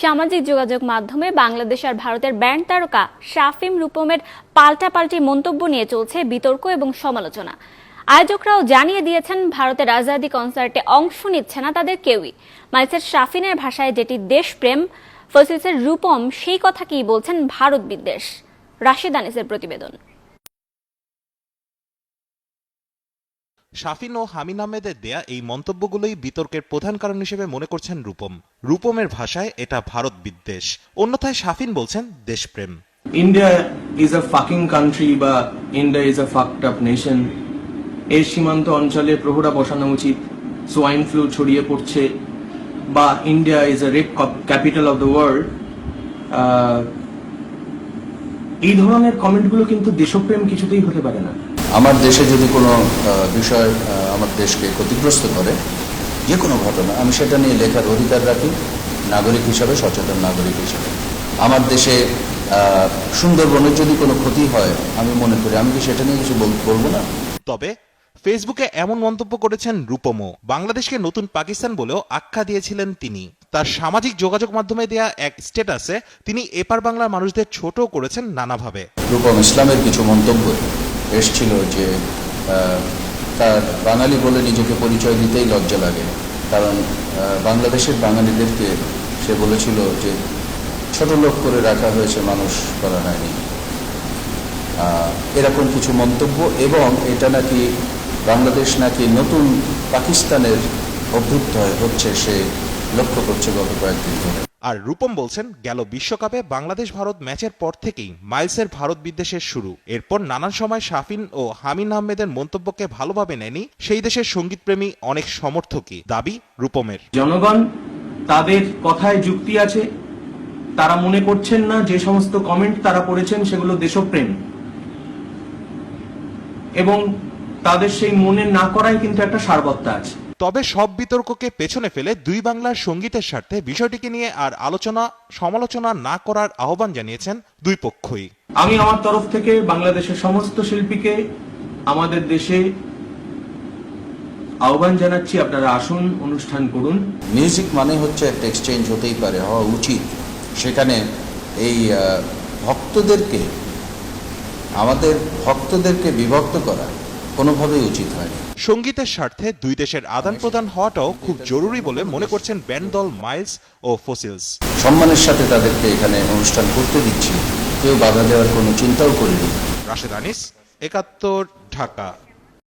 সামাজিক যোগাযোগ মাধ্যমে বাংলাদেশ আর ভারতের ব্যান্ড তারকা শাফিন রূপমের পাল্টাপাল্টি মন্তব্য নিয়ে চলছে বিতর্ক এবং সমালোচনা। আয়োজকরাও জানিয়ে দিয়েছেন ভারতের আজাদি কনসার্টে অংশ নিচ্ছে না তাদের কেউই। মাইলসের শাফিনের ভাষায় যেটি দেশপ্রেম, ফসিলসের রূপম সেই কথা কি বলছেন ভারত বিদ্বেষ। রাশেদ আনিসের প্রতিবেদন। শাফিন ও হামিন আহমেদের দেয়া এই মন্তব্যগুলোই বিতর্কের প্রধান কারণ হিসেবে মনে করছেন রূপম। রূপমের ভাষায় এটা ভারত বিদ্বেষ, অন্যথায় শাফিন বলছেন দেশপ্রেম। India is a fucking country বা India is a fucked up nation. এর সীমান্ত অঞ্চলে প্রহরা বসানো উচিত, সোয়াইন ফ্লু ছড়িয়ে পড়ছে, বা India is a rape capital of the world. এই ধরনের কমেন্টগুলো কিন্তু দেশপ্রেম কিছুতেই হতে পারে না। আমার দেশে যদি কোনো বিষয় আমার দেশকে ক্ষতিগ্রস্ত করে, যে কোনো ঘটনা, আমি সেটা নিয়ে লেখার অধিকার রাখি নাগরিক হিসাবে, সচেতন নাগরিক হিসাবে। আমার দেশে সুন্দরবনের যদি কোনো ক্ষতি হয়, আমি মনে করি আমি কি সেটা নিয়ে কিছু বলবো না। তবে ফেসবুকে এমন মন্তব্য করেছেন রূপমও। বাংলাদেশকে নতুন পাকিস্তান বলেও আখ্যা দিয়েছিলেন তিনি। তার সামাজিক যোগাযোগ মাধ্যমে দেয়া এক স্ট্যাটাসে তিনি এপার বাংলার মানুষদের ছোট করেছেন নানাভাবে। রূপম ইসলামের কিছু মন্তব্য এসছিল যে তার বাঙালি বলে নিজেকে পরিচয় দিতেই লজ্জা লাগে, কারণ বাংলাদেশের বাঙালিদেরকে সে বলেছিল যে ছোট লোক করে রাখা হয়েছে, মানুষ করা হয়নি। এরকম কিছু মন্তব্য, এবং এটা নাকি বাংলাদেশ নাকি নতুন পাকিস্তানের অভ্যুদয় হচ্ছে সে লক্ষ্য করছে গত কয়েকদিন ধরে। আর রূপম বলছেন, গেল বিশ্বকাপে বাংলাদেশ ভারত ম্যাচের পর থেকেই মাইলসের ভারত বিদ্বেষের শুরু। এরপর নানান সময় শাফিন ও হামিন আহমেদের মন্তব্যকে ভালোভাবে নেয়নি সেই দেশের সঙ্গীতপ্রেমী অনেক সমর্থকই, দাবি রূপমের। জনগণ তাদের কথায় যুক্তি আছে, তারা মনে করছেন না যে সমস্ত কমেন্ট তারা পড়েছেন সেগুলো দেশপ্রেম, এবং তাদের সেই মনে না করাই কিন্তু একটা সারবত্তা আছে। তবে সব বিতর্ককে পেছনে ফেলে দুই বাংলার সঙ্গীতের স্বার্থে বিষয়টিকে নিয়ে আর সমালোচনা না করার আহ্বান জানিয়েছেন দুই পক্ষই। আমি আমার তরফ থেকে বাংলাদেশের সমস্ত শিল্পীকে আমাদের দেশে আহ্বান জানাচ্ছি, আপনারা আসুন, অনুষ্ঠান করুন। মিউজিক মানে হচ্ছে একটা এক্সচেঞ্জ, হতেই পারে, হওয়া উচিত। সেখানে এই আমাদের ভক্তদেরকে বিভক্ত করা কোনোভাবেই উচিত হয়নি। সঙ্গীতের স্বার্থে দুই দেশের আদান প্রদান হওয়াটাও খুব জরুরি বলে মনে করছেন ব্যান্ড দল মাইলস ও ফসিলস। সম্মানের সাথে তাদেরকে এখানে অনুষ্ঠান করতে দিচ্ছি, কেউ বাধা দেওয়ার কোনো চিন্তাও করিনি। রাশেদ আনিস, ৭১, ঢাকা।